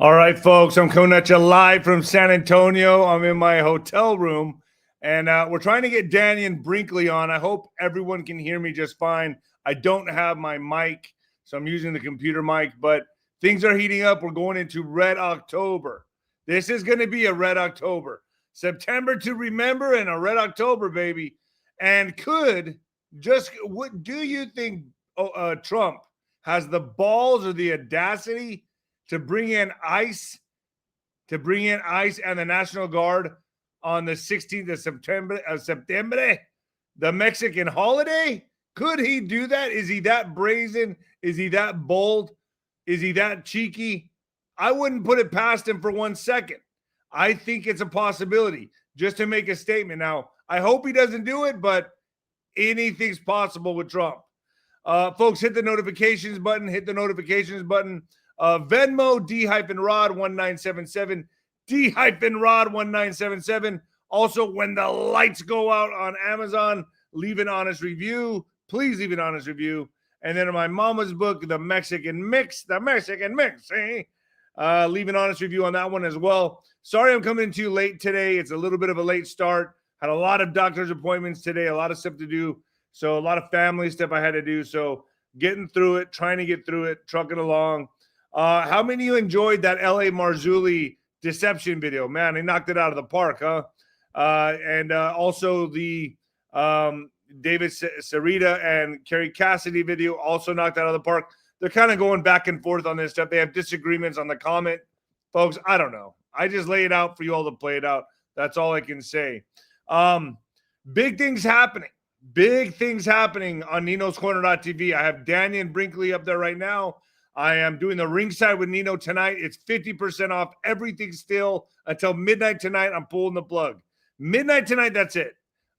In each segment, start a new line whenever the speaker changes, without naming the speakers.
All right, folks, I'm coming at you live from San Antonio. I'm in my hotel room, and we're trying to get Daniel Brinkley on. I hope everyone can hear me just fine. I don't have my mic, so I'm using the computer mic, but things are heating up. We're going into Red October. This is going to be a Red October. September to remember and a Red October, baby. And what do you think Trump has the balls or the audacity to bring in ICE and the National Guard on the 16th of September, the Mexican holiday? Could he do that? Is he that brazen? Is he that bold? Is he that cheeky? I wouldn't put it past him for 1 second. I think it's a possibility just to make a statement. Now, I hope he doesn't do it, but anything's possible with Trump. Folks, hit the notifications button. Venmo, 𝗬𝗏𝗏1977, 𝗬𝗏𝗏1977. Also, when the lights go out on Amazon, leave an honest review. Please leave an honest review. And then in my mama's book, The Mexican Mix, leave an honest review on that one as well. Sorry I'm coming to you late today. It's a little bit of a late start. Had a lot of doctor's appointments today, a lot of stuff to do. So a lot of family stuff I had to do. So getting through it, trying to get through it, trucking along. How many of you enjoyed that L.A. Marzulli deception video? Man, he knocked it out of the park, huh? And also the David Sarita and Kerry Cassidy video also knocked out of the park. They're kind of going back and forth on this stuff. They have disagreements on the comment. Folks, I don't know. I just lay it out for you all to play it out. That's all I can say. Big things happening. Big things happening on Nino'sCorner.tv. I have Daniel Brinkley up there right now. I am doing the Ringside with Nino tonight. It's 50% off everything still until midnight tonight. I'm pulling the plug. Midnight tonight, that's it.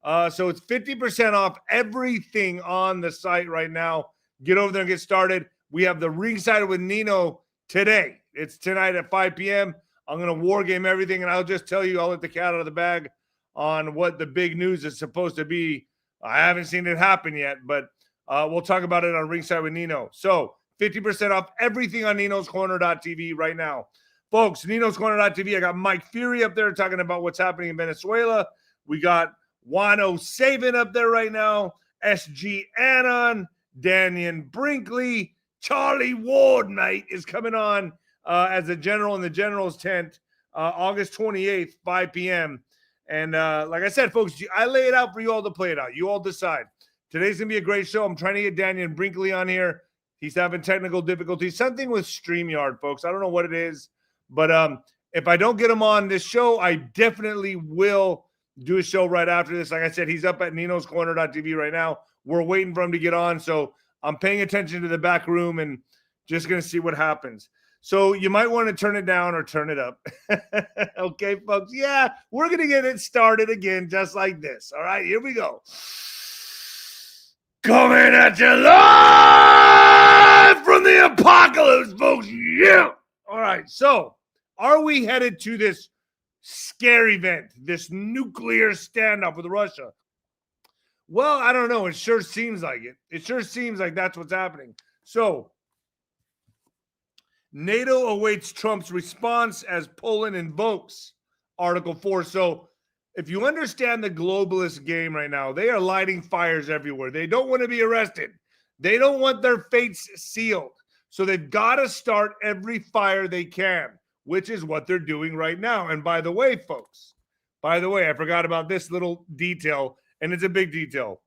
So it's 50% off everything on the site right now. Get over there and get started. We have the Ringside with Nino today. It's tonight at 5 p.m. I'm going to war game everything, and I'll just tell you, I'll let the cat out of the bag on what the big news is supposed to be. I haven't seen it happen yet, but we'll talk about it on Ringside with Nino. So 50% off everything on Nino'sCorner.tv right now. Folks, Nino'sCorner.tv, I got Mike Fury up there talking about what's happening in Venezuela. We got 107 up there right now. SG Anon, Daniel Brinkley, Charlie Ward, mate, is coming on as a general in the general's tent August 28th, 5 p.m. And like I said, folks, I lay it out for you all to play it out. You all decide. Today's going to be a great show. I'm trying to get Daniel Brinkley on here. He's having technical difficulties. Something with StreamYard, folks. I don't know what it is. But if I don't get him on this show, I definitely will do a show right after this. Like I said, he's up at Nino'sCorner.tv right now. We're waiting for him to get on. So I'm paying attention to the back room and just going to see what happens. So you might want to turn it down or turn it up. Okay, folks? Yeah, we're going to get it started again just like this. All right, here we go. Coming at you live from the apocalypse, folks. Yeah. All right, so are we headed to this scary event, this nuclear standoff with Russia? Well, I don't know. It sure seems like it. It sure seems like that's what's happening. So NATO awaits Trump's response as Poland invokes Article 4. So if you understand the globalist game right now, they are lighting fires everywhere. They don't want to be arrested. They don't want their fates sealed. So they've got to start every fire they can, which is what they're doing right now. And by the way, folks, I forgot about this little detail, and it's a big detail.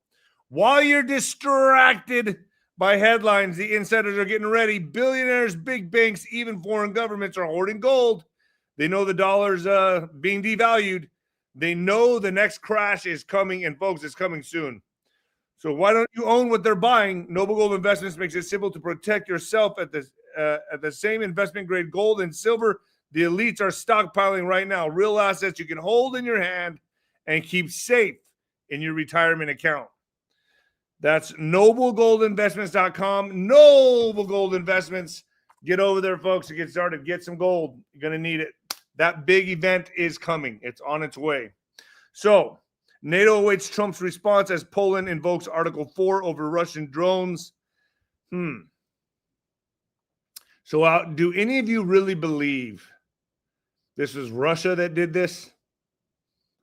While you're distracted by headlines, the insiders are getting ready. Billionaires, big banks, even foreign governments are hoarding gold. They know the dollar's being devalued. They know the next crash is coming, and folks, it's coming soon. So why don't you own what they're buying? Noble Gold Investments makes it simple to protect yourself at the same investment grade gold and silver the elites are stockpiling right now. Real assets you can hold in your hand and keep safe in your retirement account. That's noblegoldinvestments.com. Noble Gold Investments. Get over there, folks, to get started. Get some gold. You're going to need it. That big event is coming. It's on its way. So NATO awaits Trump's response as Poland invokes Article 4 over Russian drones. So do any of you really believe this was Russia that did this?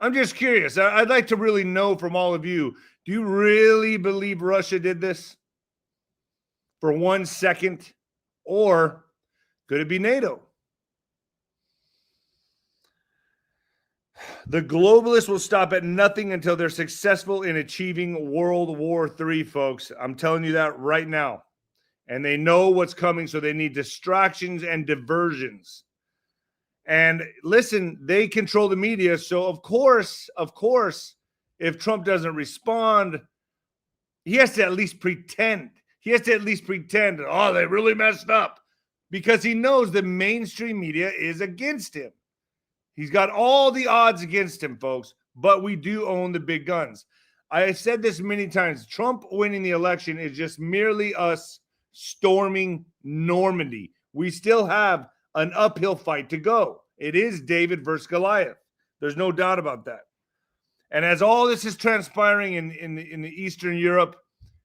I'm just curious. I'd like to really know from all of you, do you really believe Russia did this for 1 second? Or could it be NATO? The globalists will stop at nothing until they're successful in achieving World War III, folks. I'm telling you that right now. And they know what's coming, so they need distractions and diversions. And listen, they control the media. So of course, if Trump doesn't respond, he has to at least pretend. Oh, they really messed up. Because he knows the mainstream media is against him. He's got all the odds against him, folks. But we do own the big guns. I have said this many times. Trump winning the election is just merely us storming Normandy. We still have an uphill fight to go. It is David versus Goliath. There's no doubt about that. And as all this is transpiring in the Eastern Europe,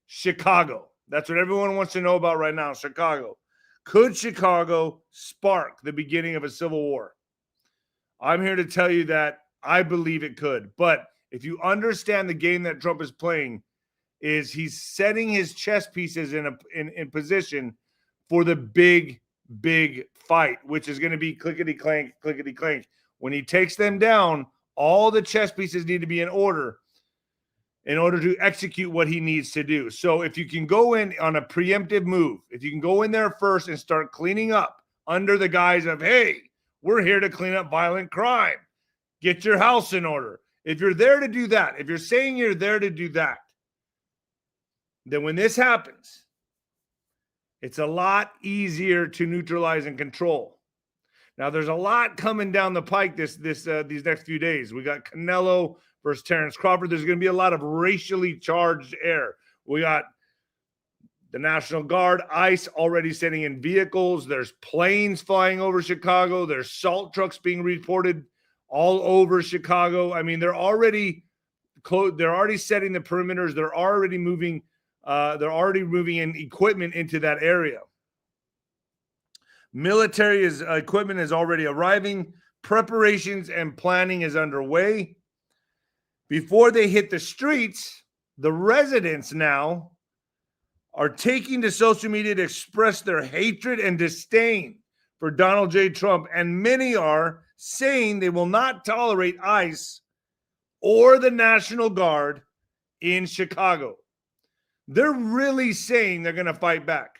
Chicago. That's what everyone wants to know about right now, Chicago. Could Chicago spark the beginning of a civil war? I'm here to tell you that I believe it could. But if you understand the game that Trump is playing, is he's setting his chess pieces in position for the big fight, which is going to be clickety clank. When he takes them down, all the chess pieces need to be in order to execute what he needs to do. So if you can go in on a preemptive move, if you can go in there first and start cleaning up under the guise of, hey, we're here to clean up violent crime, get your house in order. If you're there to do that, if you're saying you're there to do that, then when this happens, it's a lot easier to neutralize and control. Now, there's a lot coming down the pike these next few days. We got Canelo versus Terrence Crawford. There's going to be a lot of racially charged air. We got the National Guard, ICE already sending in vehicles. There's planes flying over Chicago. There's salt trucks being reported all over Chicago. I mean, they're already setting the perimeters. They're already moving in equipment into that area. Military equipment is already arriving. Preparations and planning is underway. Before they hit the streets, the residents now are taking to social media to express their hatred and disdain for Donald J. Trump, and many are saying they will not tolerate ICE or the National Guard in Chicago. They're really saying they're going to fight back.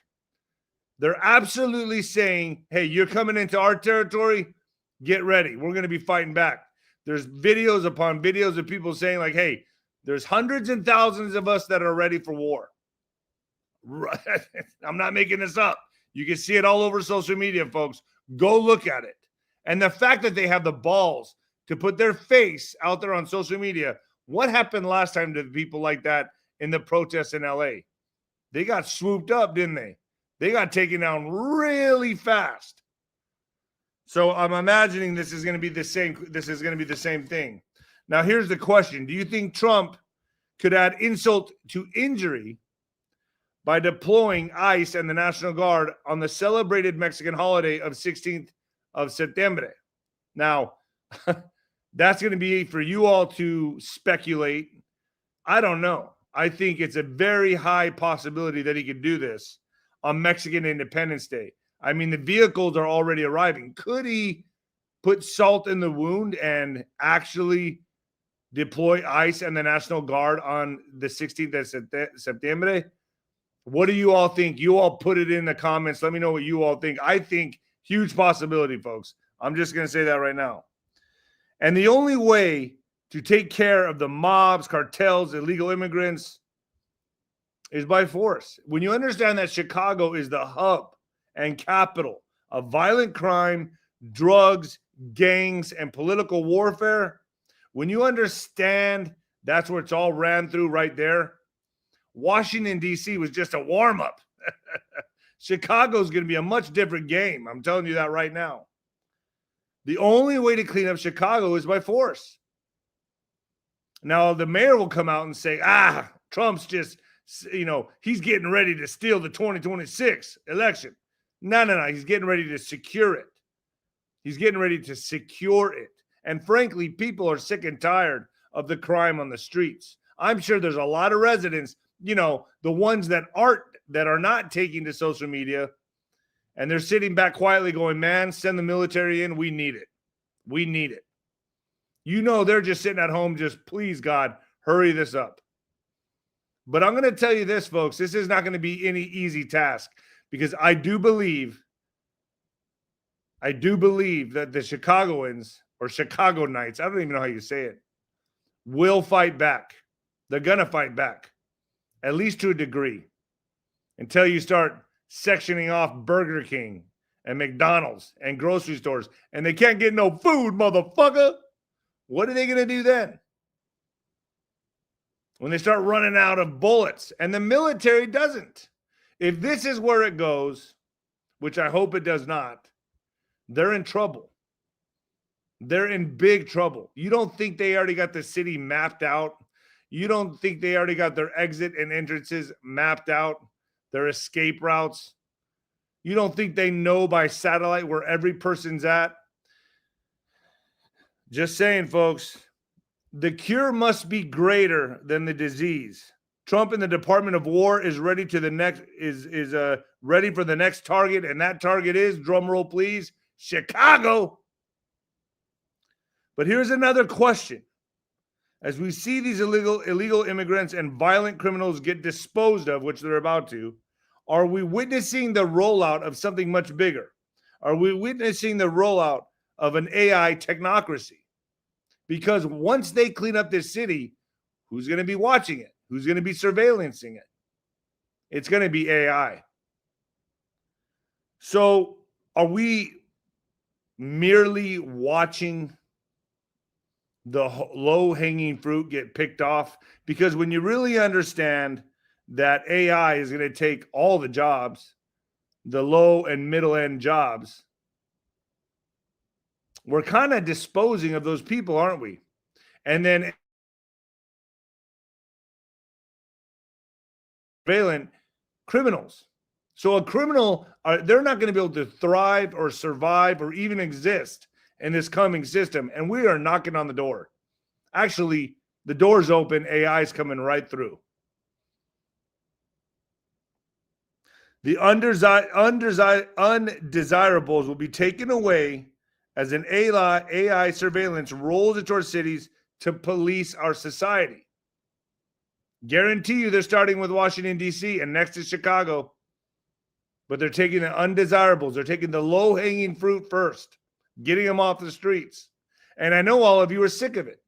They're absolutely saying, hey, you're coming into our territory, get ready. We're going to be fighting back. There's videos upon videos of people saying like, hey, there's hundreds and thousands of us that are ready for war. I'm not making this up. You can see it all over social media, folks. Go look at it. And the fact that they have the balls to put their face out there on social media. What happened last time to people like that in the protests in LA? They got swooped up, didn't they? They got taken down really fast. So I'm imagining this is going to be the same. This is going to be the same thing. Now, here's the question. Do you think Trump could add insult to injury by deploying ICE and the National Guard on the celebrated Mexican holiday of 16th of September? Now, that's going to be for you all to speculate. I don't know. I think it's a very high possibility that he could do this on Mexican Independence Day. I mean, the vehicles are already arriving. Could he put salt in the wound and actually deploy ICE and the National Guard on the 16th of September? What do you all think? You all put it in the comments. Let me know what you all think. I think huge possibility, folks. I'm just going to say that right now. And the only way to take care of the mobs, cartels, illegal immigrants is by force. When you understand that Chicago is the hub and capital of violent crime, drugs, gangs, and political warfare, when you understand that's where it's all ran through right there, Washington, D.C. was just a warm-up. Chicago's going to be a much different game. I'm telling you that right now. The only way to clean up Chicago is by force. Now, the mayor will come out and say, Trump's just, he's getting ready to steal the 2026 election. No. He's getting ready to secure it. He's getting ready to secure it. And frankly, people are sick and tired of the crime on the streets. I'm sure there's a lot of residents, the ones that are not taking to social media, and they're sitting back quietly going, man, send the military in. We need it. We need it. They're just sitting at home, just please, God, hurry this up. But I'm going to tell you this, folks, this is not going to be any easy task, because I do believe that the Chicagoans or Chicago Knights, I don't even know how you say it, will fight back. They're going to fight back, at least to a degree, until you start sectioning off Burger King and McDonald's and grocery stores, and they can't get no food, motherfucker. What are they going to do then? When they start running out of bullets, and the military doesn't. If this is where it goes, which I hope it does not, they're in trouble. They're in big trouble. You don't think they already got the city mapped out? You don't think they already got their exit and entrances mapped out, their escape routes? You don't think they know by satellite where every person's at? Just saying, folks. The cure must be greater than the disease. Trump and the Department of War is ready to the next ready for the next target, and that target is, drum roll please, Chicago. But here's another question. As we see these illegal immigrants and violent criminals get disposed of, which they're about to, are we witnessing the rollout of something much bigger? Are we witnessing the rollout of an AI technocracy? Because once they clean up this city, who's going to be watching it? Who's going to be surveillancing it? It's going to be AI. So are we merely watching the low-hanging fruit get picked off? Because when you really understand that AI is going to take all the jobs, the low and middle-end jobs, we're kind of disposing of those people, aren't we? And then violent criminals. So a criminal, they're not going to be able to thrive or survive or even exist in this coming system. And we are knocking on the door. Actually, the door's open. AI is coming right through. The undesirables will be taken away as an AI surveillance rolls into our cities to police our society. Guarantee you they're starting with Washington, D.C. and next is Chicago. But they're taking the undesirables. They're taking the low-hanging fruit first, getting them off the streets. And I know all of you are sick of it.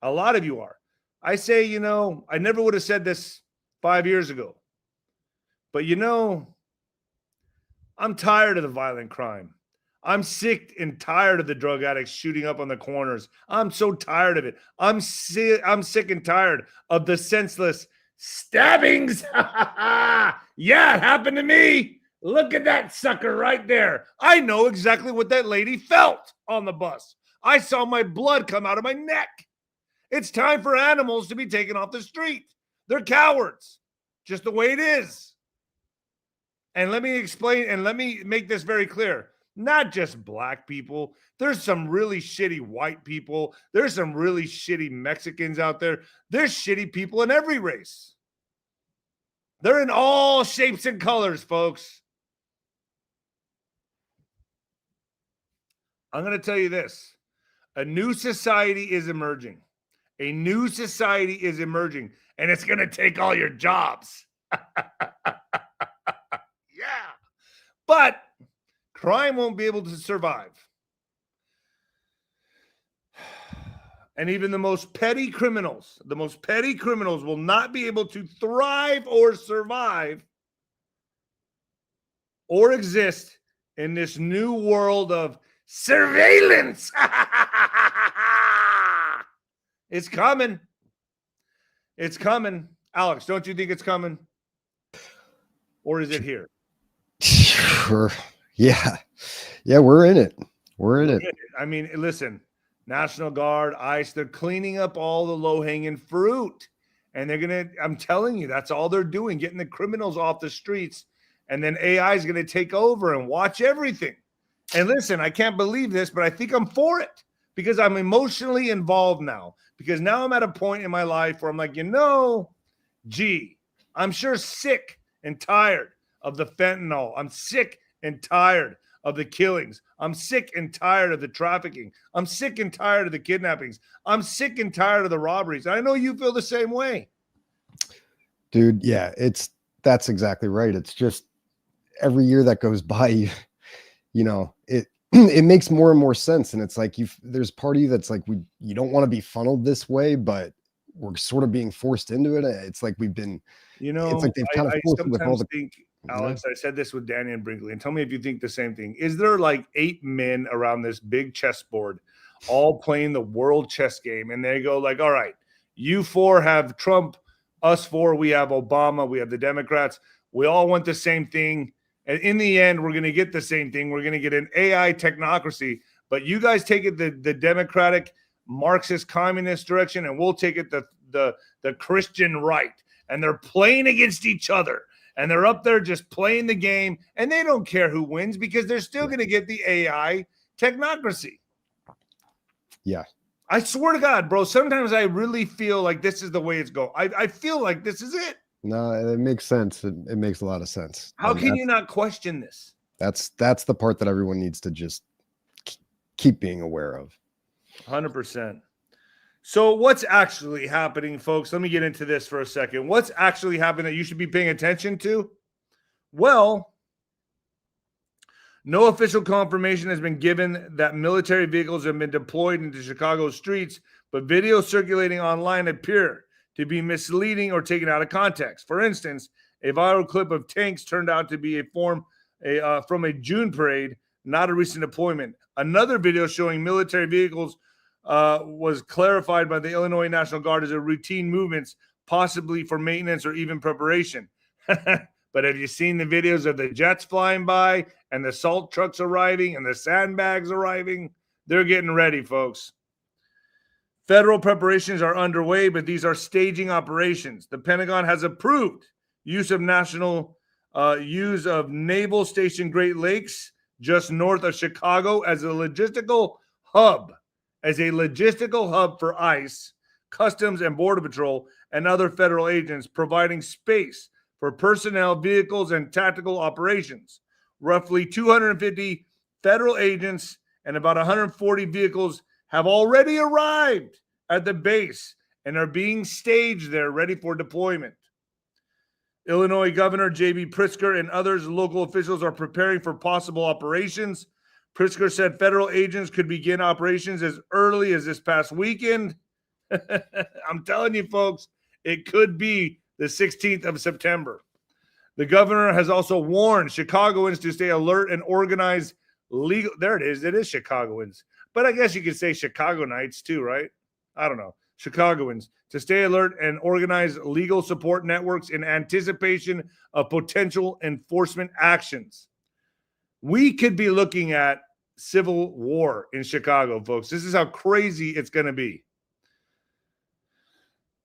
A lot of you are. I say, I never would have said this 5 years ago. But I'm tired of the violent crime. I'm sick and tired of the drug addicts shooting up on the corners. I'm so tired of it. I'm sick and tired of the senseless stabbings. Yeah, it happened to me. Look at that sucker right there. I know exactly what that lady felt on the bus. I saw my blood come out of my neck. It's time for animals to be taken off the street. They're cowards, just the way it is. And let me explain, and let me make this very clear. Not just black people. There's some really shitty white people. There's some really shitty Mexicans out there. There's shitty people in every race. They're in all shapes and colors, folks. I'm going to tell you this. A new society is emerging. A new society is emerging, and it's going to take all your jobs. Yeah. But crime won't be able to survive. And even the most petty criminals will not be able to thrive or survive or exist in this new world of surveillance. It's coming. It's coming. Alex, don't you think it's coming? Or is it here?
Sure. Yeah, we're in it. We're in it.
I mean, listen, National Guard, ICE, they're cleaning up all the low-hanging fruit. And I'm telling you, that's all they're doing, getting the criminals off the streets and then AI is going to take over and watch everything. And listen, I can't believe this, but I think I'm for it because I'm emotionally involved now. Because now I'm at a point in my life where I'm like, gee, I'm sure sick and tired of the fentanyl. I'm sick and tired of the killings. I'm sick and tired of the trafficking. I'm sick and tired of the kidnappings. I'm sick and tired of the robberies. I know you feel the same way.
Dude, yeah, that's exactly right. It's just every year that goes by, it makes more and more sense. And it's like there's part of you that's like you don't want to be funneled this way, but we're sort of being forced into it. It's like we've been, it's like they've kind of forced it with all the
think, Alex, I said this with Danny and Brinkley, and tell me if you think the same thing. Is there like 8 men around this big chessboard all playing the world chess game, and they go like, all right, you 4 have Trump, us 4, we have Obama, we have the Democrats, we all want the same thing, and in the end, we're going to get the same thing. We're going to get an AI technocracy, but you guys take it the Democratic, Marxist, communist direction, and we'll take it the Christian right. And they're playing against each other. And they're up there just playing the game. And they don't care who wins because they're still going to get the AI technocracy.
Yeah.
I swear to God, bro, sometimes I really feel like this is the way it's going. I feel like this is it.
No, it makes sense. It makes a lot of sense.
How can you not question this?
That's the part that everyone needs to just keep being aware of.
100%. So what's actually happening, folks? Let me get into this for a second. What's actually happening that you should be paying attention to? Well, no official confirmation has been given that military vehicles have been deployed into Chicago's streets, but videos circulating online appear to be misleading or taken out of context. For instance, a viral clip of tanks turned out to be from a June parade, not a recent deployment. Another video showing military vehicles was clarified by the Illinois National Guard as a routine movements, possibly for maintenance or even preparation. But have you seen the videos of the jets flying by and the salt trucks arriving and the sandbags arriving? They're getting ready, folks. Federal preparations are underway, but these are staging operations. The Pentagon has approved use of Naval Station Great Lakes just north of Chicago as a logistical hub for ICE, Customs and Border Patrol, and other federal agents, providing space for personnel, vehicles, and tactical operations. Roughly 250 federal agents and about 140 vehicles have already arrived at the base and are being staged there, ready for deployment. Illinois Governor J.B. Pritzker and others local officials are preparing for possible operations. Pritzker said federal agents could begin operations as early as this past weekend. I'm telling you, folks, it could be the 16th of September. The governor has also warned Chicagoans to stay alert and organize legal. There it is. It is Chicagoans. But I guess you could say Chicagonites too, right? I don't know. Chicagoans to stay alert and organize legal support networks in anticipation of potential enforcement actions. We could be looking at civil war in Chicago, folks. This is how crazy it's going to be.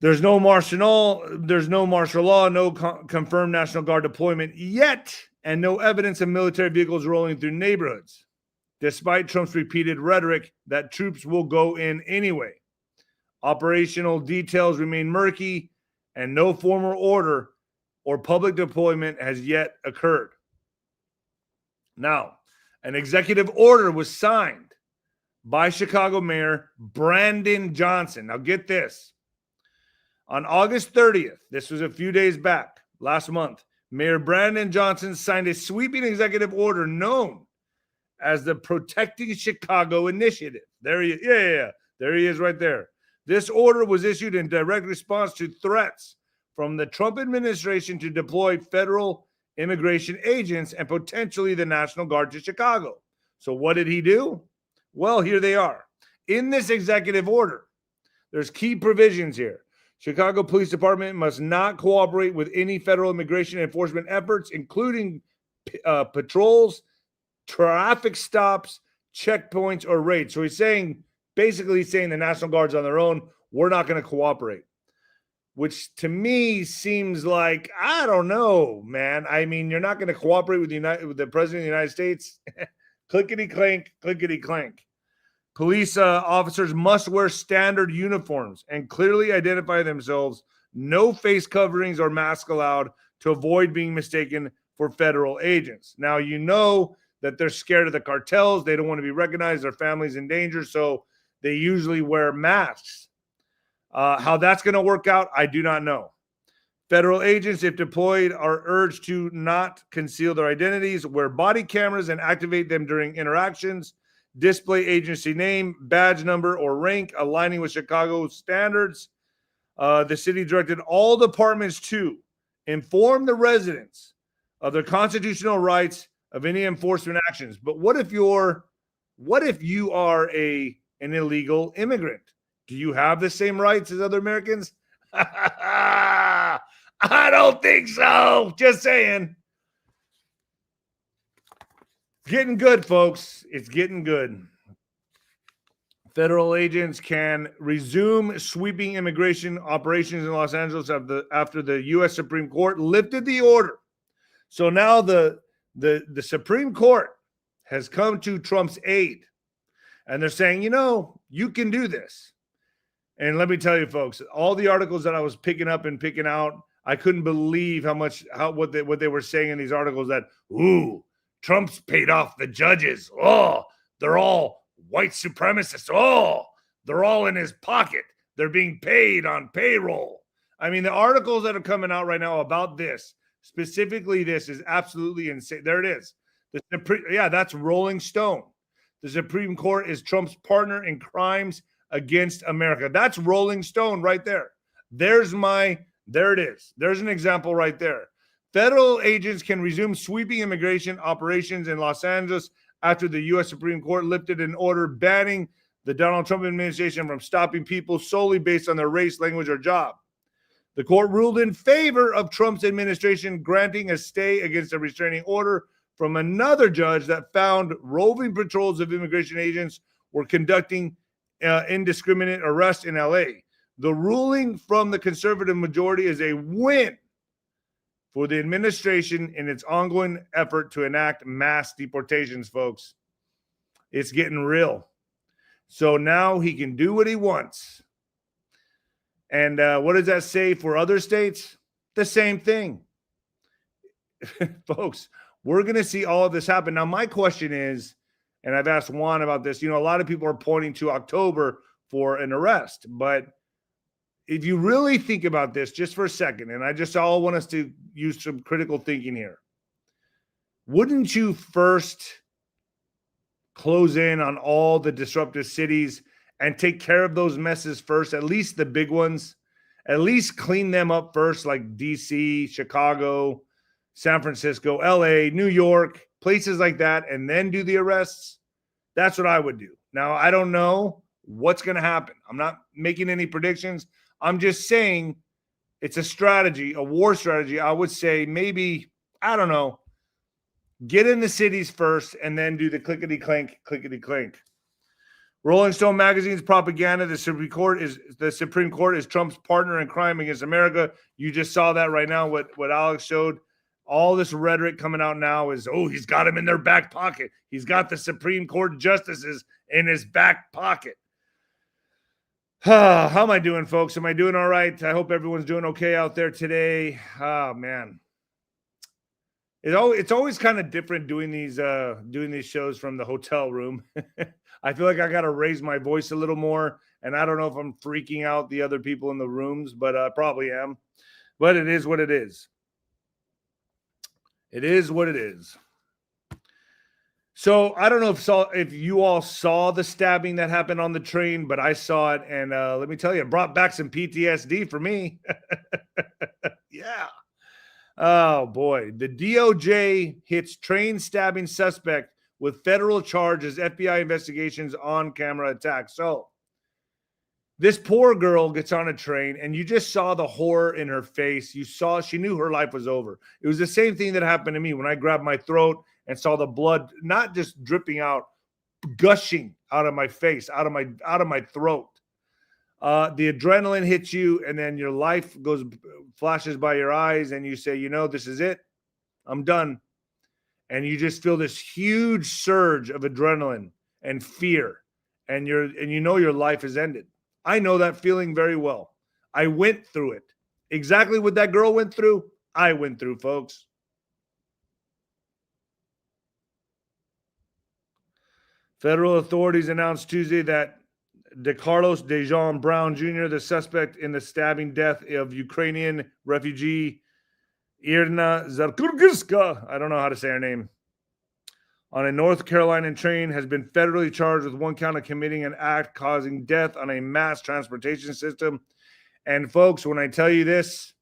There's no martial law, no confirmed National Guard deployment yet, and no evidence of military vehicles rolling through neighborhoods, despite Trump's repeated rhetoric that troops will go in anyway. Operational details remain murky, and no formal order or public deployment has yet occurred. Now, an executive order was signed by Chicago Mayor Brandon Johnson. Now, get this. On August 30th, this was a few days back, last month, Mayor Brandon Johnson signed a sweeping executive order known as the Protecting Chicago Initiative. There he is. Yeah. There he is right there. This order was issued in direct response to threats from the Trump administration to deploy federal immigration agents and potentially the National Guard to Chicago. So what did he do? Well, here they are. In this executive order, there's key provisions here. Chicago Police Department must not cooperate with any federal immigration enforcement efforts, including patrols, traffic stops, checkpoints, or raids. So he's basically saying the National Guard's on their own. We're not going to cooperate. which to me seems like, I don't know, man. I mean, you're not going to cooperate with the president of the United States. Clickety clank, clickety clank. Police officers must wear standard uniforms and clearly identify themselves. No face coverings or masks allowed to avoid being mistaken for federal agents. Now, you know that they're scared of the cartels. They don't want to be recognized. Their family's in danger, so they usually wear masks. How that's going to work out, I do not know. Federal agents, if deployed, are urged to not conceal their identities, wear body cameras and activate them during interactions, display agency name, badge number, or rank aligning with Chicago standards. The city directed all departments to inform the residents of their constitutional rights of any enforcement actions. But what if you are an illegal immigrant? Do you have the same rights as other Americans? I don't think so. Just saying. Getting good, folks. It's getting good. Federal agents can resume sweeping immigration operations in Los Angeles after the U.S. Supreme Court lifted the order. So now the Supreme Court has come to Trump's aid, and they're saying, you can do this. And let me tell you, folks, all the articles that I was picking up and picking out, I couldn't believe what they were saying in these articles that, Trump's paid off the judges. Oh, they're all white supremacists. Oh, they're all in his pocket. They're being paid on payroll. I mean, the articles that are coming out right now about this, specifically this, is absolutely insane. There it is. That's Rolling Stone. The Supreme Court is Trump's partner in crimes against America. That's Rolling Stone right there. There it is. There's an example right there. Federal agents can resume sweeping immigration operations in Los Angeles after the U.S. Supreme Court lifted an order banning the Donald Trump administration from stopping people solely based on their race, language, or job. The court ruled in favor of Trump's administration, granting a stay against a restraining order from another judge that found roving patrols of immigration agents were conducting indiscriminate arrests in L.A. The ruling from the conservative majority is a win for the administration in its ongoing effort to enact mass deportations, folks. It's getting real. So now he can do what he wants. And what does that say for other states? The same thing. Folks, we're going to see all of this happen. Now, my question is, and I've asked Juan about this, a lot of people are pointing to October for an arrest, but if you really think about this just for a second, and I just all want us to use some critical thinking here, wouldn't you first close in on all the disruptive cities and take care of those messes first, at least the big ones, at least clean them up first, like DC, Chicago, San Francisco, LA, New York, places like that, and then do the arrests? That's what I would do. Now, I don't know what's going to happen. I'm not making any predictions. I'm just saying it's a strategy, a war strategy. I would say maybe, I don't know, get in the cities first and then do the clickety clank, clickety clank. Rolling Stone magazine's propaganda. The Supreme Court is Trump's partner in crime against America. You just saw that right now. What Alex showed. All this rhetoric coming out now is, he's got him in their back pocket. He's got the Supreme Court justices in his back pocket. How am I doing, folks? Am I doing all right? I hope everyone's doing okay out there today. Oh, man. It's always kind of different doing these shows from the hotel room. I feel like I got to raise my voice a little more, and I don't know if I'm freaking out the other people in the rooms, but I probably am. But it is what it is. It is what it is. So I don't know if you all saw the stabbing that happened on the train, but I saw it, and let me tell you, it brought back some PTSD for me. Yeah. Oh, boy. The DOJ hits train stabbing suspect with federal charges, FBI investigations on camera attack. So this poor girl gets on a train, and you just saw the horror in her face. She knew her life was over. It was the same thing that happened to me when I grabbed my throat and saw the blood not just dripping out, gushing out of my face, out of my throat. the adrenaline hits you, and then your life flashes by your eyes, and you say, you know, this is it. I'm done. And you just feel this huge surge of adrenaline and fear, and you know your life is ended. I know that feeling very well. I went through it. Exactly what that girl went through, I went through, folks. Federal authorities announced Tuesday that 𝗬𝗏𝗏 Jr., the suspect in the stabbing death of Ukrainian refugee 𝗬𝗏𝗏𝗂𝗁𝗃, I don't know how to say her name, on a North Carolina train, has been federally charged with one count of committing an act causing death on a mass transportation system. And folks, when I tell you this,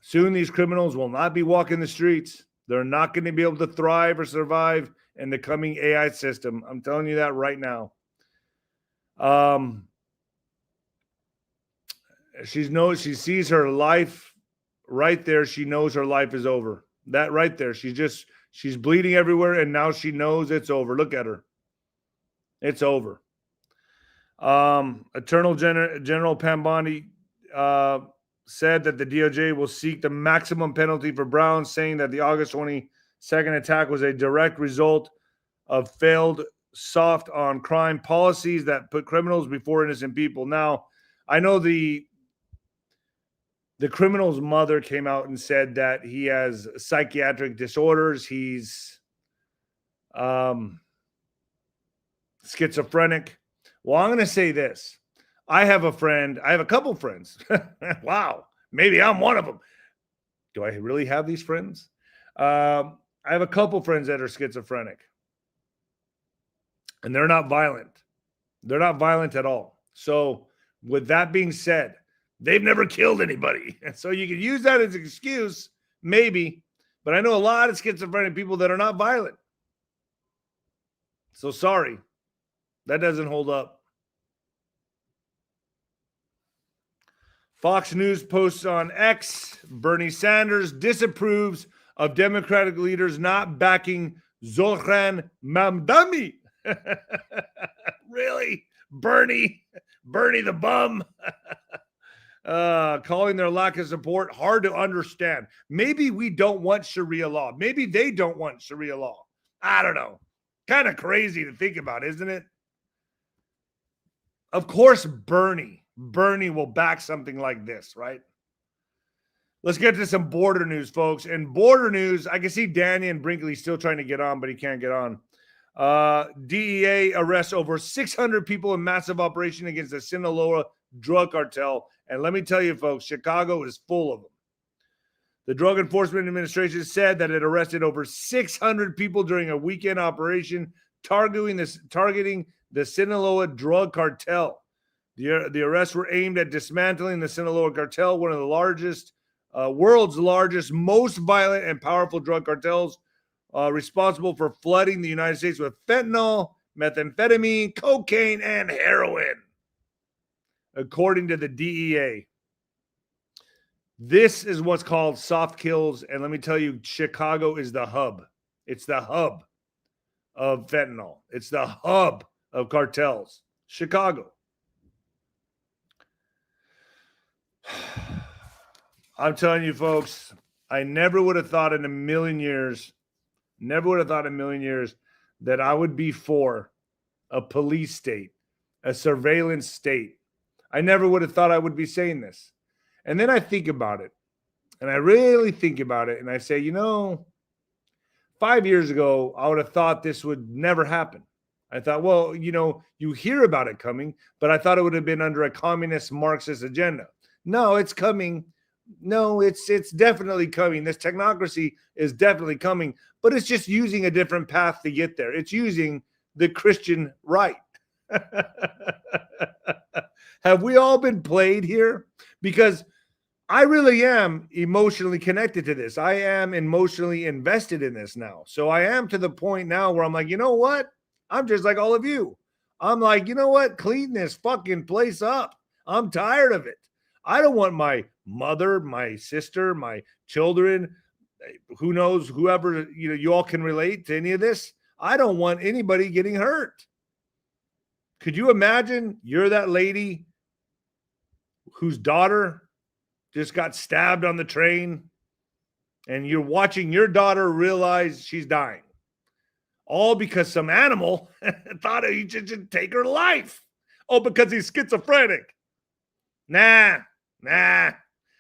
soon these criminals will not be walking the streets. They're not going to be able to thrive or survive in the coming AI system. I'm telling you that right now. She sees her life right there. She knows her life is over. That right there. She's bleeding everywhere, and now she knows it's over. Look at her. It's over. Attorney General 𝗵𝗶𝗀 said that the DOJ will seek the maximum penalty for Brown, saying that the August 22nd attack was a direct result of failed soft on crime policies that put criminals before innocent people. Now, I know the criminal's mother came out and said that he has psychiatric disorders. He's schizophrenic. Well, I'm going to say this. I have a couple friends. Wow. Maybe I'm one of them. Do I really have these friends? I have a couple friends that are schizophrenic. And they're not violent. They're not violent at all. So with that being said, they've never killed anybody. So you can use that as an excuse, maybe. But I know a lot of schizophrenic people that are not violent. So sorry. That doesn't hold up. Fox News posts on X, Bernie Sanders disapproves of Democratic leaders not backing 𝗀𝗏𝗵𝗶𝗹. Really? Bernie the bum. Calling their lack of support hard to understand. Maybe we don't want Sharia law. Maybe they don't want Sharia law. I don't know. Kind of crazy to think about, isn't it? Of course, Bernie will back something like this, right? Let's get to some border news, folks. And border news, I can see Danny and Brinkley still trying to get on, but he can't get on. DEA arrests over 600 people in massive operation against the Sinaloa drug cartel. And let me tell you, folks, Chicago is full of them. The Drug Enforcement Administration said that it arrested over 600 people during a weekend operation targeting the Sinaloa drug cartel. The arrests were aimed at dismantling the Sinaloa cartel, one of the world's largest, most violent and powerful drug cartels, responsible for flooding the United States with fentanyl, methamphetamine, cocaine, and heroin, according to the DEA. This is what's called soft kills, and let me tell you, Chicago is the hub. It's the hub of fentanyl. It's the hub of cartels. Chicago. I'm telling you, folks, I never would have thought in a million years that I would be for a police state, a surveillance state. I never would have thought I would be saying this. And then I think about it, and I really think about it, and I say, 5 years ago, I would have thought this would never happen. I thought, well, you hear about it coming, but I thought it would have been under a communist Marxist agenda. No, it's coming. No, it's definitely coming. This technocracy is definitely coming, but it's just using a different path to get there. It's using the Christian right. Have we all been played here? Because I really am emotionally connected to this. I am emotionally invested in this now. So I am to the point now where I'm like, you know what? I'm just like all of you. I'm like, you know what? Clean this fucking place up. I'm tired of it. I don't want my mother, my sister, my children, who knows, whoever, you all can relate to any of this. I don't want anybody getting hurt. Could you imagine you're that lady whose daughter just got stabbed on the train and you're watching your daughter realize she's dying? All because some animal thought he should take her life. Oh, because he's schizophrenic. Nah.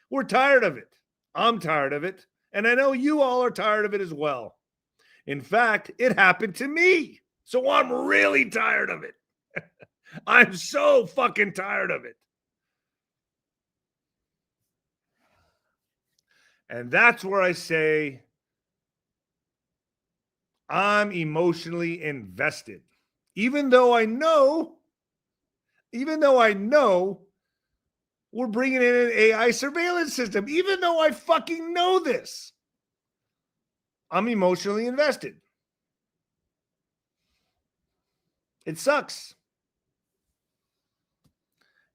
We're tired of it. I'm tired of it. And I know you all are tired of it as well. In fact, it happened to me. So I'm really tired of it. I'm so fucking tired of it. And that's where I say I'm emotionally invested. Even though I know we're bringing in an AI surveillance system, even though I fucking know this, I'm emotionally invested. It sucks.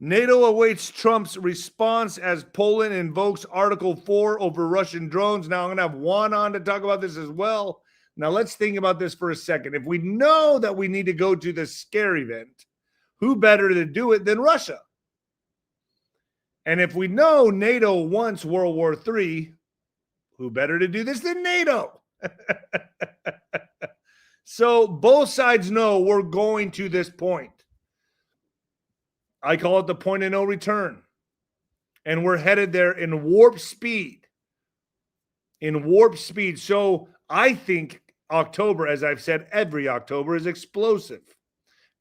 NATO awaits Trump's response as Poland invokes Article 4 over Russian drones. Now, I'm going to have Juan on to talk about this as well. Now, let's think about this for a second. If we know that we need to go to the scare event, who better to do it than Russia? And if we know NATO wants World War III, who better to do this than NATO? So both sides know we're going to this point. I call it the point of no return. And we're headed there in warp speed. So I think October, as I've said, every October is explosive.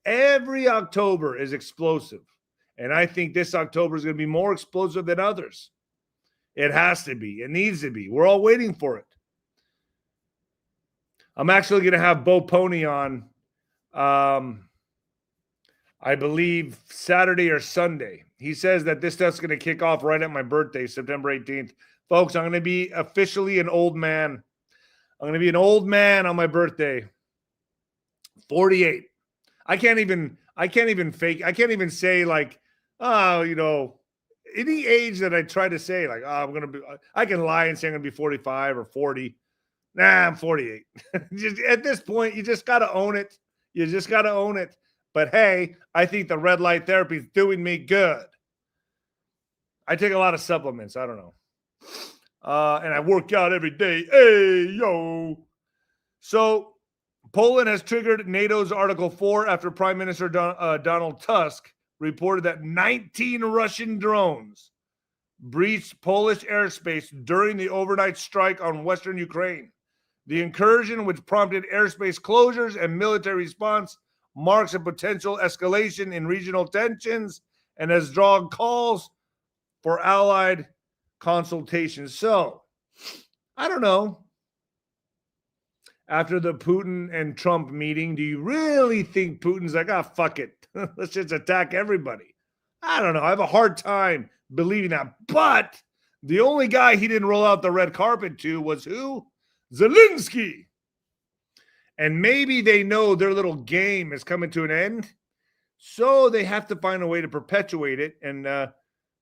Every October is explosive. And I think this October is going to be more explosive than others. It has to be. It needs to be. We're all waiting for it. I'm actually going to have 𝗶𝗶𝗃 on, I believe, Saturday or Sunday. He says that this stuff's going to kick off right at my birthday, September 18th. Folks, I'm going to be officially an old man. I'm going to be an old man on my birthday. 48. I can't even say like, oh, you know, any age that I try to say like, oh, I can lie and say I'm going to be 45 or 40. Nah, I'm 48. Just, at this point, you just got to own it. You just got to own it. But hey, I think the red light therapy is doing me good. I take a lot of supplements. I don't know. And I work out every day. Hey, yo. So Poland has triggered NATO's Article 4 after Prime Minister Donald Tusk reported that 19 Russian drones breached Polish airspace during the overnight strike on Western Ukraine. The incursion, which prompted airspace closures and military response, marks a potential escalation in regional tensions and has drawn calls for allied consultations. So, I don't know. After the Putin and Trump meeting, do you really think Putin's like, oh, fuck it. Let's just attack everybody? I don't know. I have a hard time believing that. But the only guy he didn't roll out the red carpet to was who? Zelensky. And maybe they know their little game is coming to an end. So they have to find a way to perpetuate it and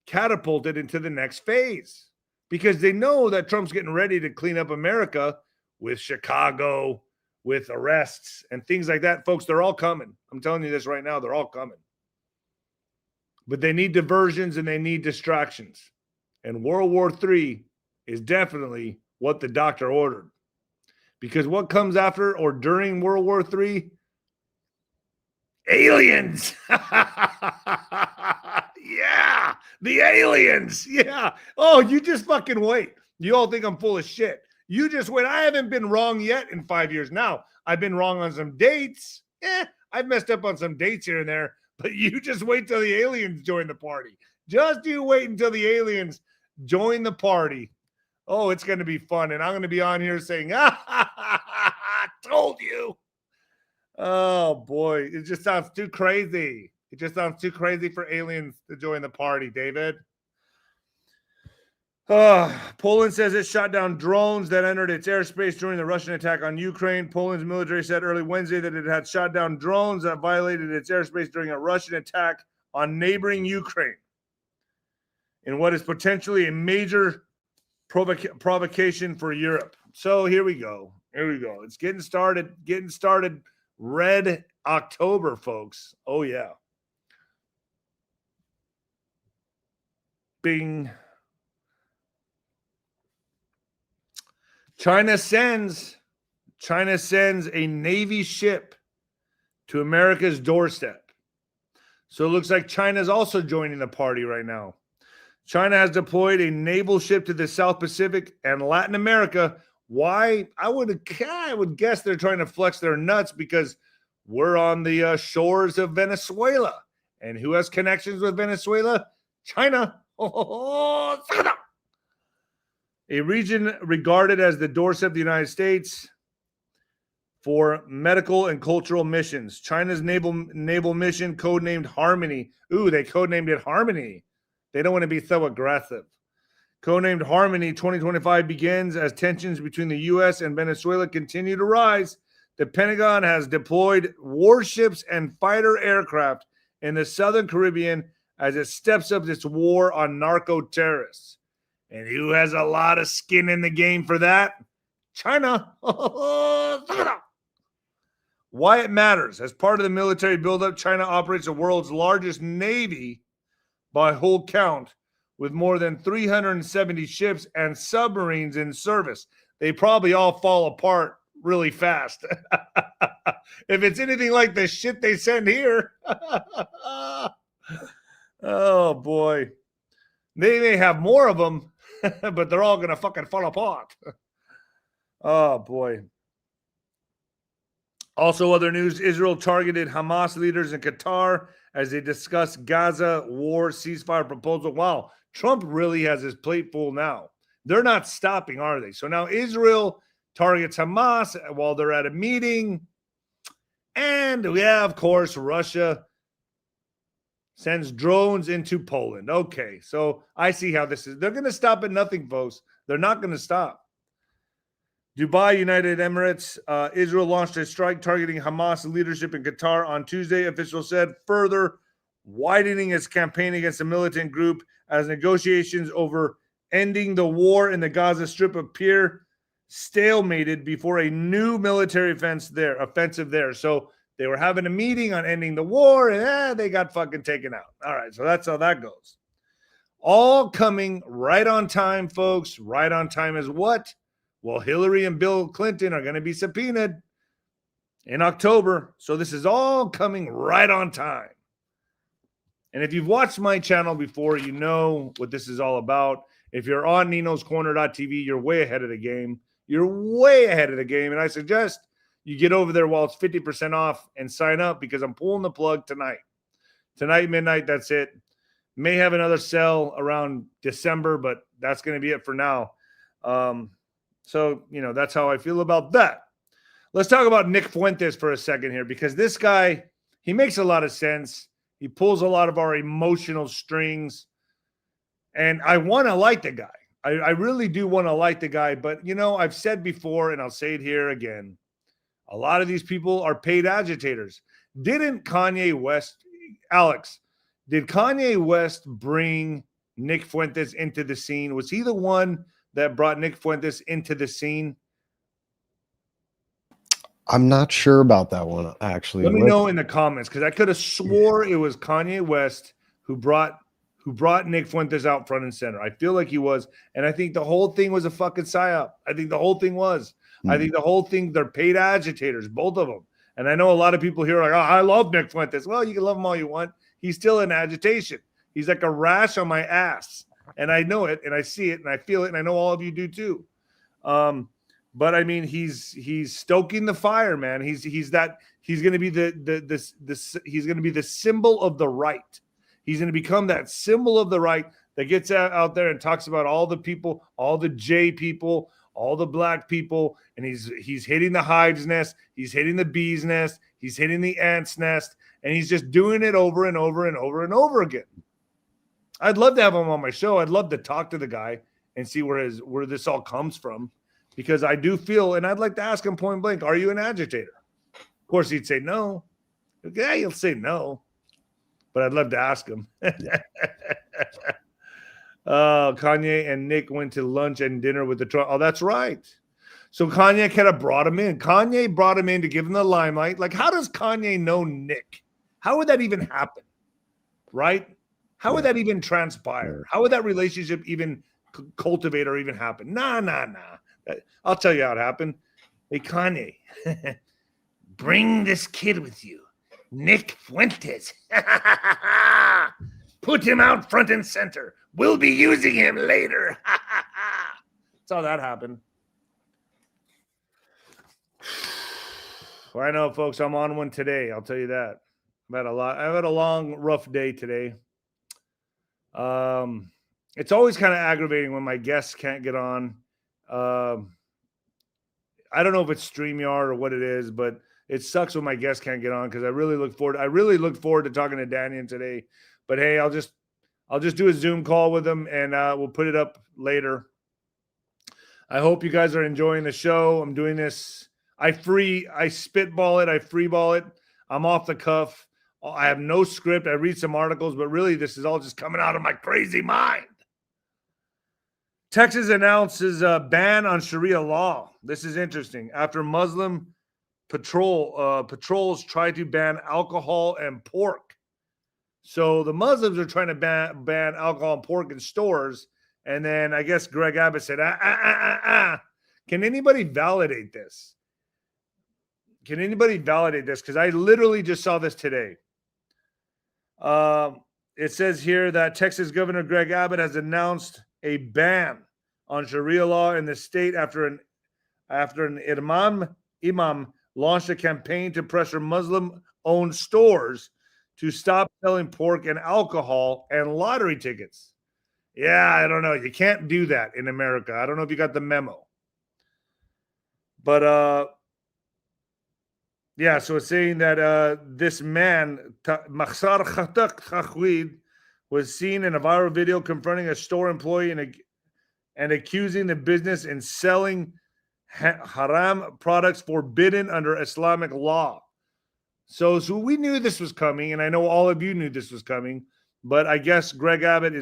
catapult it into the next phase. Because they know that Trump's getting ready to clean up America with Chicago, with arrests and things like that. Folks, they're all coming. I'm telling you this right now. They're all coming. But they need diversions and they need distractions. And World War III is definitely what the doctor ordered. Because what comes after or during World War III? Aliens. Yeah, the aliens. Yeah. Oh, you just fucking wait. You all think I'm full of shit. You just wait. I haven't been wrong yet in 5 years. Now, I've been wrong on some dates. I've messed up on some dates here and there. But you just wait till the aliens join the party. Just you wait until the aliens join the party. Oh, it's going to be fun. And I'm going to be on here saying, I told you. Oh, boy. It just sounds too crazy. It just sounds too crazy for aliens to join the party, David. Poland says it shot down drones that entered its airspace during the Russian attack on Ukraine. Poland's military said early Wednesday that it had shot down drones that violated its airspace during a Russian attack on neighboring Ukraine in what is potentially a major provocation for Europe. So here we go. It's getting started Red October, folks. Oh, yeah. Bing. China sends a Navy ship to America's doorstep. So it looks like China's also joining the party right now. China has deployed a naval ship to the South Pacific and Latin America. Why? I would guess they're trying to flex their nuts because we're on the shores of Venezuela. And who has connections with Venezuela? China. A region regarded as the doorstep of the United States for medical and cultural missions. China's naval mission, codenamed Harmony. Ooh, they codenamed it Harmony. They don't want to be so aggressive. Codenamed Harmony 2025 begins as tensions between the U.S. and Venezuela continue to rise. The Pentagon has deployed warships and fighter aircraft in the Southern Caribbean as it steps up its war on narco-terrorists. And who has a lot of skin in the game for that? China. Why it matters. As part of the military buildup, China operates the world's largest navy by whole count, with more than 370 ships and submarines in service. They probably all fall apart really fast. If it's anything like the shit they send here. Oh, boy. They may have more of them, but they're all going to fucking fall apart. Oh, boy. Also, other news, Israel targeted Hamas leaders in Qatar as they discuss Gaza war ceasefire proposal. Wow, Trump really has his plate full now. They're not stopping, are they? So now Israel targets Hamas while they're at a meeting. And yeah, of course, Russia sends drones into Poland. Okay, so I see how this is. They're going to stop at nothing, folks. They're not going to stop. Dubai, United Emirates, Israel launched a strike targeting Hamas leadership in Qatar on Tuesday, officials said, further widening its campaign against the militant group as negotiations over ending the war in the Gaza Strip appear stalemated before a new military offensive there. So they were having a meeting on ending the war, and they got fucking taken out. All right, so that's how that goes. All coming right on time, folks. Right on time is what? Well, Hillary and Bill Clinton are going to be subpoenaed in October. So this is all coming right on time. And if you've watched my channel before, you know what this is all about. If you're on Nino'sCorner.tv, you're way ahead of the game. You're way ahead of the game. And I suggest you get over there while it's 50% off and sign up because I'm pulling the plug tonight. Tonight, midnight, that's it. May have another sale around December, but that's going to be it for now. So, you know, that's how I feel about that. Let's talk about Nick Fuentes for a second here because this guy, he makes a lot of sense. He pulls a lot of our emotional strings. And I want to like the guy. I really do want to like the guy. But, you know, I've said before, and I'll say it here again, a lot of these people are paid agitators. Didn't Kanye West, Alex, did Kanye West bring Nick Fuentes into the scene? Was he the one that brought Nick Fuentes into the scene?
I'm not sure about that one, actually.
Let me know in the comments, because I could have swore it was Kanye West who brought Nick Fuentes out front and center. I feel like he was, and I think the whole thing was a fucking psyop. I think the whole thing was. I think the whole thing, they're paid agitators, both of them. And I know a lot of people here are like, oh, I love Nick Fuentes. Well, you can love him all you want. He's still in agitation. He's like a rash on my ass. And I know it, and I see it, and I feel it, and I know all of you do too. But I mean, he's stoking the fire, man. He's going to be he's going to be the symbol of the right. He's going to become that symbol of the right that gets out there and talks about all the people, all the J people, all the black people, and he's hitting the hive's nest, he's hitting the bee's nest, he's hitting the ant's nest, and he's just doing it over and over and over and over again. I'd love to have him on my show. I'd love to talk to the guy and see where this all comes from, because I do feel, and I'd like to ask him point blank, are you an agitator? Of course, he'd say no. Yeah, he'll say no, but I'd love to ask him. Kanye and Nick went to lunch and dinner with the Trump. Oh, that's right. So Kanye kind of brought him in. Kanye brought him in to give him the limelight. Like, how does Kanye know Nick? How would that even happen? Right? How would that even transpire? How would that relationship even cultivate or even happen? Nah. I'll tell you how it happened. Hey, Kanye, bring this kid with you. Nick Fuentes. Put him out front and center. We'll be using him later. That's how that happened. Well, I know, folks, I'm on one today. I'll tell you that. I've had a long, rough day today. It's always kind of aggravating when my guests can't get on. I don't know if it's StreamYard or what it is, but it sucks when my guests can't get on because I really look forward to talking to Daniel today. But hey, I'll just do a Zoom call with them and we'll put it up later. I hope you guys are enjoying the show. I'm doing this. I spitball it. I freeball it. I'm off the cuff. I have no script. I read some articles, but really this is all just coming out of my crazy mind. Texas announces a ban on Sharia law. This is interesting. After Muslim patrols try to ban alcohol and pork. So the Muslims are trying to ban alcohol and pork in stores. And then I guess Greg Abbott said, Can anybody validate this? Because I literally just saw this today. It says here that Texas Governor Greg Abbott has announced a ban on Sharia law in the state after an imam launched a campaign to pressure Muslim-owned stores to stop selling pork and alcohol and lottery tickets. Yeah, I don't know. You can't do that in America. I don't know if you got the memo. But yeah, so it's saying that this man, 𝗪𝗪 was seen in a viral video confronting a store employee and accusing the business in selling haram products forbidden under Islamic law. So we knew this was coming, and I know all of you knew this was coming, but I guess Greg Abbott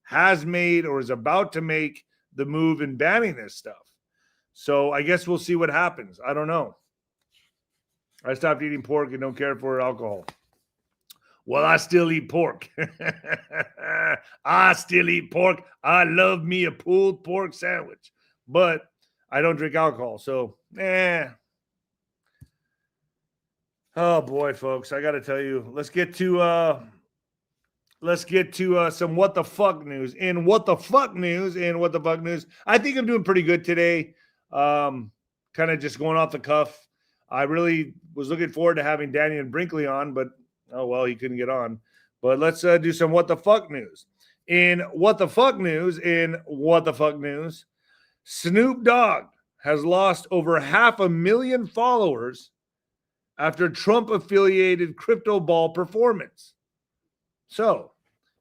has made or is about to make the move in banning this stuff. So I guess we'll see what happens. I don't know. I stopped eating pork and don't care for alcohol. Well, I still eat pork. I still eat pork. I love me a pulled pork sandwich, but I don't drink alcohol. So, Oh boy, folks, I got to tell you, let's get to some what the fuck news. In what the fuck news, I think I'm doing pretty good today. Kind of just going off the cuff. I really was looking forward to having Danny and Brinkley on, but oh well, he couldn't get on. But let's do some what the fuck news. In what the fuck news, Snoop Dogg has lost over 500,000 followers after Trump-affiliated crypto ball performance. So,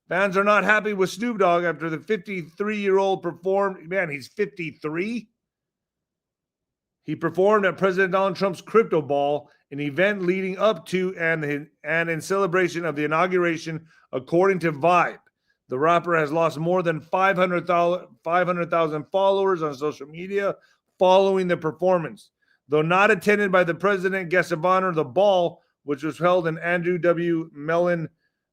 fans are not happy with Snoop Dogg after the 53-year-old performed. Man, he's 53. He performed at President Donald Trump's crypto ball, an event leading up to and in celebration of the inauguration, according to Vibe. The rapper has lost more than 500,000 followers on social media following the performance. Though not attended by the president, guest of honor, the ball, which was held in Andrew W. Mellon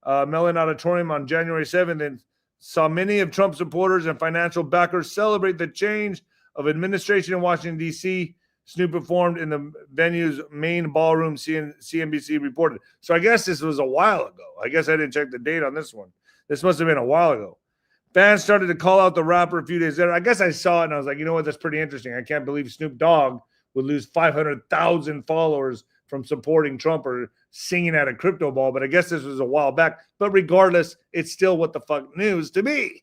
Auditorium on January 7th, and saw many of Trump's supporters and financial backers celebrate the change of administration in Washington, D.C. Snoop performed in the venue's main ballroom, CNBC reported. So I guess this was a while ago. I guess I didn't check the date on this one. This must have been a while ago. Fans started to call out the rapper a few days later. I guess I saw it and I was like, you know what? That's pretty interesting. I can't believe Snoop Dogg would lose 500,000 followers from supporting Trump or singing at a crypto ball. But I guess this was a while back. But regardless, it's still what the fuck news to me.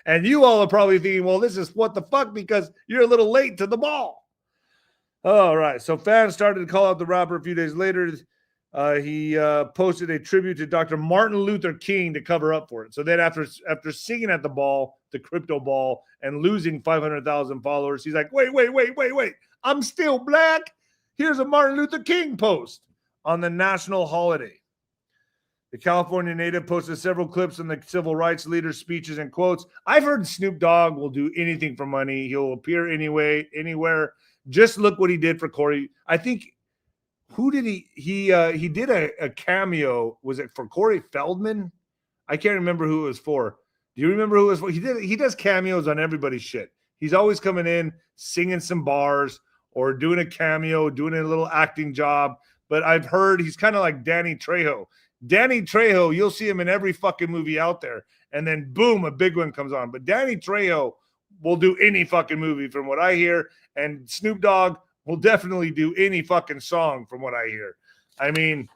And you all are probably thinking, well, this is what the fuck because you're a little late to the ball. All right. So fans started to call out the rapper a few days later. He posted a tribute to Dr. Martin Luther King to cover up for it. So then after singing at the ball, the crypto ball, and losing 500,000 followers, he's like, wait. I'm still black. Here's a Martin Luther King post on the national holiday. The California native posted several clips on the civil rights leader's speeches and quotes. I've heard Snoop Dogg will do anything for money. He'll appear anywhere. Just look what he did for Corey. I think, who did he did a cameo. Was it for Corey Feldman? I can't remember who it was for. Do you remember who it was for? He does cameos on everybody's shit. He's always coming in, singing some bars or doing a cameo, doing a little acting job. But I've heard he's kind of like Danny Trejo. Danny Trejo, you'll see him in every fucking movie out there. And then, boom, a big one comes on. But Danny Trejo will do any fucking movie from what I hear. And Snoop Dogg will definitely do any fucking song from what I hear. I mean,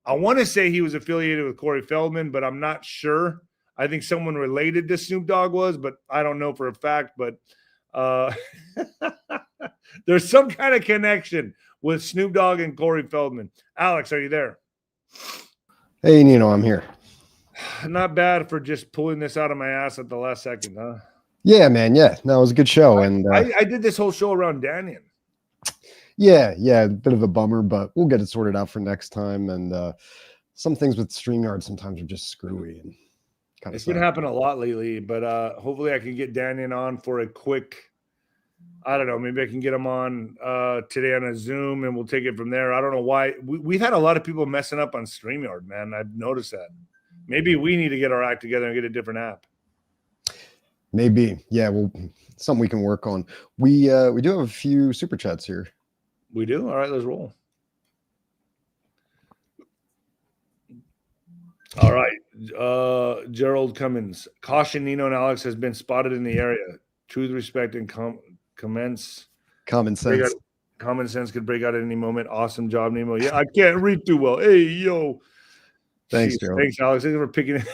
I want to say he was affiliated with Corey Feldman, but I'm not sure. I think someone related to Snoop Dogg was, but I don't know for a fact. But there's some kind of connection with Snoop Dogg and Corey Feldman. Alex, are you there?
Hey, Nino, I'm here.
Not bad for just pulling this out of my ass at the last second, huh?
Yeah, man. Yeah, no, it was a good show.
I did this whole show around Daniel.
Yeah, a bit of a bummer, but we'll get it sorted out for next time. And some things with StreamYard sometimes are just screwy and kind of.
It's been happening a lot lately, but hopefully I can get Daniel on for a quick. I don't know. Maybe I can get him on today on a Zoom, and we'll take it from there. I don't know why. We've had a lot of people messing up on StreamYard, man. I've noticed that. Maybe we need to get our act together and get a different app.
Maybe. Yeah, well, something we can work on. We do have a few super chats here.
We do? All right, let's roll. All right. Gerald Cummins. Caution, Nino and Alex has been spotted in the area. Truth, respect, and common sense.
Common
sense could break out at any moment. Awesome job, Nemo. Yeah, I can't read too well. Hey, yo.
Thanks, Gerald.
Thanks, Alex. Thanks for picking it.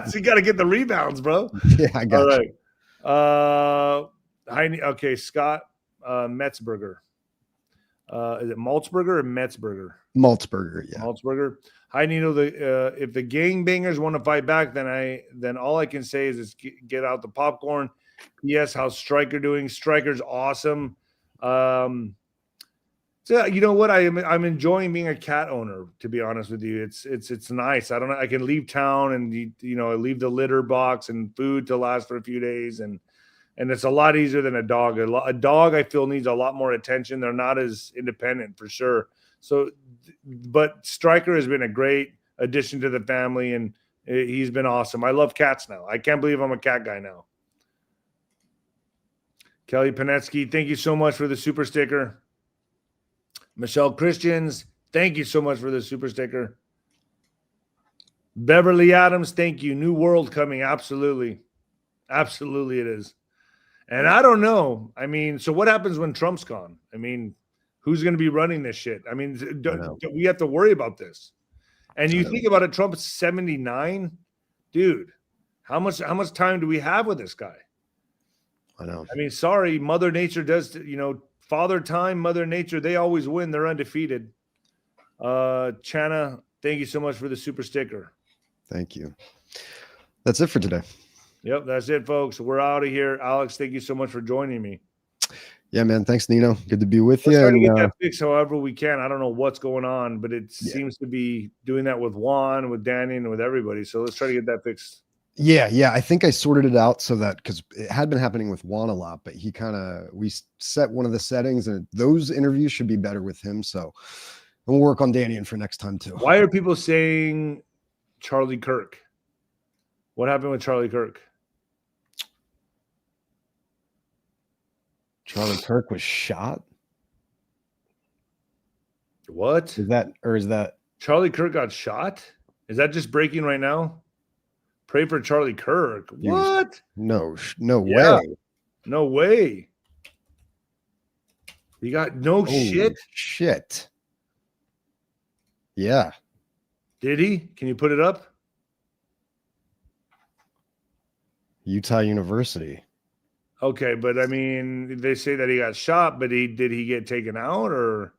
So you got to get the rebounds, bro.
Yeah, I got
you. All right. Okay, Scott Metzberger. Is it Maltzberger or Metzberger?
Maltzberger, yeah.
Maltzberger. Hi, Nino. If the gangbangers want to fight back, then all I can say is get out the popcorn. Yes, how's Stryker doing? Stryker's awesome. So you know what? I'm enjoying being a cat owner, to be honest with you. It's nice. I don't know. I can leave town and leave the litter box and food to last for a few days, and it's a lot easier than a dog. A dog I feel needs a lot more attention. They're not as independent for sure. So, but Stryker has been a great addition to the family, and he's been awesome. I love cats now. I can't believe I'm a cat guy now. Kelly Panetsky, thank you so much for the super sticker. Michelle Christians, thank you so much for the super sticker. Beverly Adams, thank you. New world coming. Absolutely. Absolutely it is. And I don't know. I mean, so what happens when Trump's gone? I mean, who's going to be running this shit? I mean, do we have to worry about this? And you think about it, Trump's 79. Dude, how much time do we have with this guy?
I know.
I mean, sorry, Mother Nature does, Father Time, Mother Nature, they always win. They're undefeated. Chana, thank you so much for the super sticker.
Thank you. That's it for today.
Yep, that's it, folks. We're out of here. Alex, thank you so much for joining me.
Yeah, man. Thanks, Nino. Good to be with you.
Let's try to get that fixed however we can. I don't know what's going on, but it seems to be doing that with Juan, with Danny, and with everybody. So let's try to get that fixed.
Yeah. I think I sorted it out so that, because it had been happening with Juan a lot, but we set one of the settings, and those interviews should be better with him. So we'll work on Danny for next time too.
Why are people saying Charlie Kirk? What happened with Charlie Kirk?
Charlie Kirk was shot.
What?
Is that
Charlie Kirk got shot? Is that just breaking right now? Pray for Charlie Kirk. What?
No way.
No way. You got
shit. Yeah.
Did he? Can you put it up?
Utah University.
Okay, but I mean, they say that he got shot, but did he get taken out, or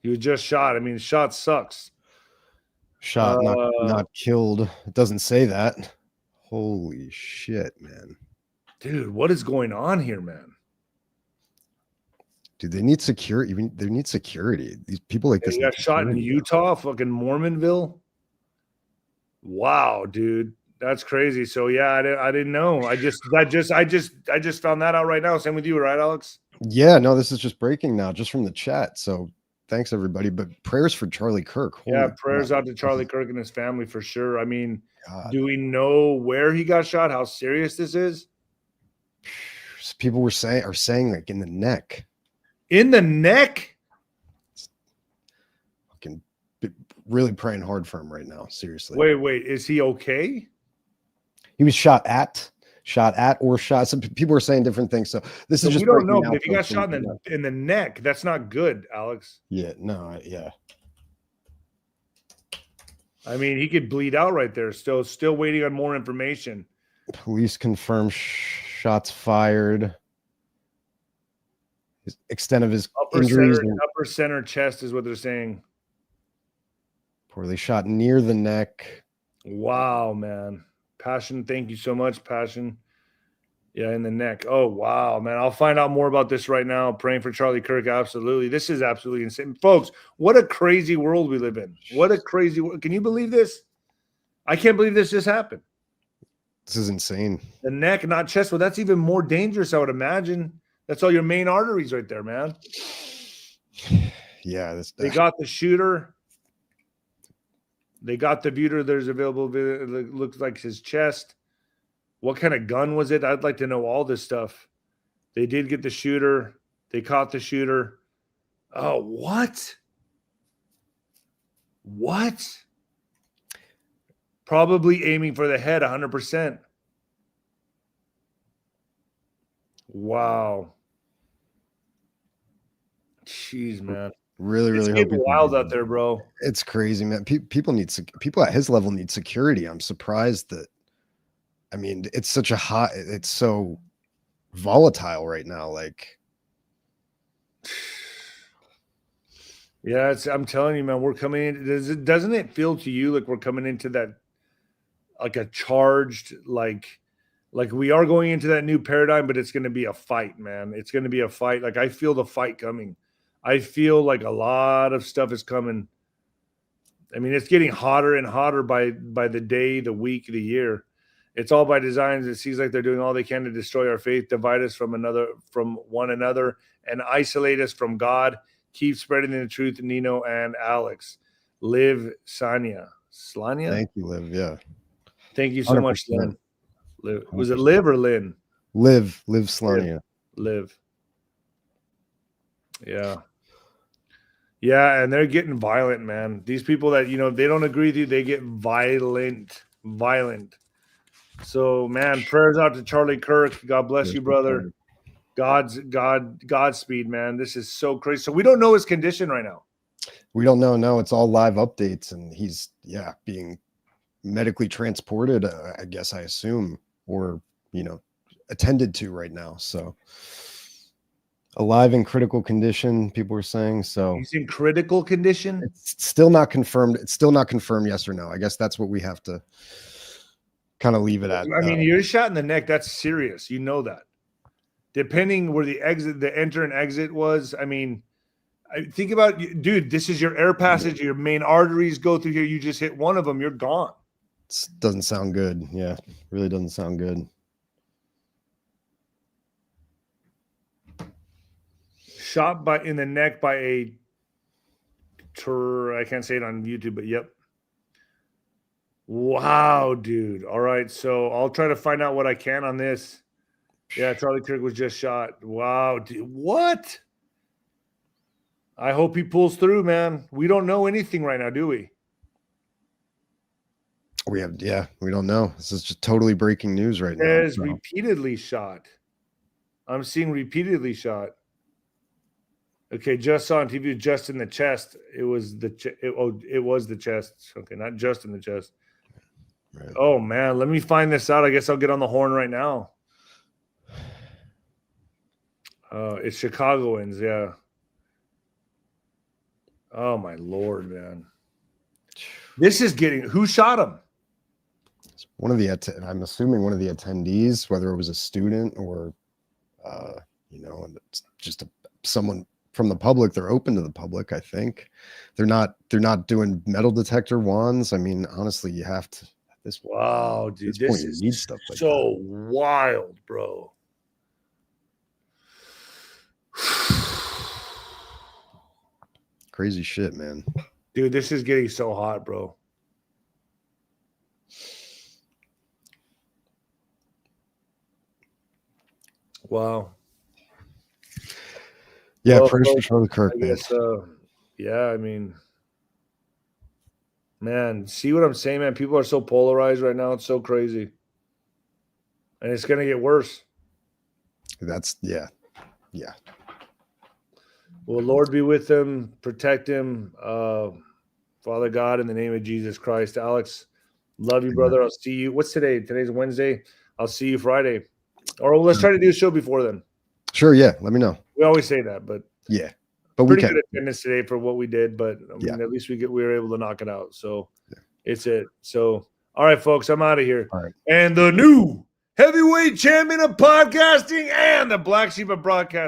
he was just shot? I mean, shot sucks.
Shot, not killed. It doesn't say that. Holy shit, man.
Dude, what is going on here, man?
Dude, they need security. They need security. These people like this.
He got shot in Utah, fucking Mormonville. Wow, dude, that's crazy. So yeah, I didn't know. I just found that out right now. Same with you, right, Alex?
Yeah, no, this is just breaking now, just from the chat. So thanks everybody. But prayers for Charlie Kirk.
Yeah, prayers out to Charlie Kirk and his family for sure. I mean,
God.
Do we know where he got shot? How serious this is?
People are saying like in the neck.
In the neck?
Fucking really praying hard for him right now. Seriously.
Wait, is he okay?
He was shot at. Some people are saying different things. So this is just,
we don't know. But if he got shot in the neck, that's not good, Alex.
Yeah, no, yeah.
I mean, he could bleed out right there. Still waiting on more information.
Police confirm shots fired. His extent of his injuries.
Upper center chest is what they're saying.
Poorly shot near the neck.
Wow, man. Passion, thank you so much, Passion. Yeah, in the neck. Oh, wow, man. I'll find out more about this right now. Praying for Charlie Kirk. Absolutely. This is absolutely insane. Folks, what a crazy world we live in. What a crazy world. Can you believe this? I can't believe this just happened.
This is insane.
The neck, not chest. Well, that's even more dangerous, I would imagine. That's all your main arteries right there, man.
Yeah.
They got the shooter. They got the viewer. There's available. It looks like his chest. What kind of gun was it? I'd like to know all this stuff. They did get the shooter. They caught the shooter. Oh, what? What? Probably aiming for the head 100%. Wow. Jeez, man.
Really
it's getting wild out there, bro.
It's crazy, man. People at his level need security. I'm surprised that. I mean, it's so volatile right now. Like,
yeah, I'm telling you, man, we're coming in. Doesn't it feel to you like we're coming into that, like a charged, like we are going into that new paradigm, but it's going to be a fight, man. It's going to be a fight. Like, I feel the fight coming. I feel like a lot of stuff is coming. I mean, it's getting hotter and hotter by the day, the week, the year. It's all by design. It seems like they're doing all they can to destroy our faith, divide us from one another, and isolate us from God. Keep spreading the truth, Nino and Alex. 𝗬𝗓 Slania.
Thank you, Liv. Yeah.
Thank you so much, Lynn. Was it Liv or Lynn?
𝗬𝗓.
Liv. Yeah. Yeah, and they're getting violent, man. These people that, they don't agree with you, they get violent. So, man, prayers out to Charlie Kirk. God bless you, brother. Godspeed, man. This is so crazy. So we don't know his condition right now.
We don't know. No, it's all live updates, and he's being medically transported. I guess I assume, or attended to right now. So alive in critical condition, people are saying. So
he's in critical condition.
It's still not confirmed. It's still not confirmed. Yes or no. I guess that's what we have to kind of leave it at.
I mean, you're shot in the neck. That's serious. You know that. Depending where the enter and exit was. I mean, think about, dude, this is your air passage. Your main arteries go through here. You just hit one of them. You're gone.
It doesn't sound good. Yeah, really doesn't sound good.
Shot in the neck by a I can't say it on YouTube, but yep. Wow, dude. All right, so I'll try to find out what I can on this. Yeah, Charlie Kirk was just shot. Wow, dude. What? I hope he pulls through, man. We don't know anything right now, do we?
We don't know. This is just totally breaking news right now.
There's repeatedly shot. I'm seeing repeatedly shot. Okay, just saw on TV, just in the chest. It was it was the chest. Okay, not just in the chest. Right. Oh man, let me find this out. I guess I'll get on the horn right now. It's Chicagoans, yeah. Oh my Lord, man. This is who shot him?
One of I'm assuming one of the attendees, whether it was a student or it's just a someone from the public. They're open to the public. I think they're not doing metal detector wands. I mean, honestly, you have to.
Wow, dude, this
you
is
need stuff like
so wild, bro.
Crazy shit, man.
Dude, this is getting so hot, bro. Wow.
Yeah,
Well,
prayers for Charlie Kirk,
I
man.
guess, yeah, I mean, man, see what I'm saying, man? People are so polarized right now. It's so crazy. And it's going to get worse.
That's, yeah.
Well, Lord be with him, protect him. Father God, in the name of Jesus Christ. Alex, love you, brother. I'll see you. What's today? Today's Wednesday. I'll see you Friday. Or let's try to do a show before then.
Sure, yeah. Let me know.
We always say that, but
yeah. But
pretty
we can.
good attendance today for what we did, but I mean, at least we were able to knock it out. So it's it. So, all right, folks, I'm out of here.
All right.
And the new heavyweight champion of podcasting and the black sheep of broadcasting.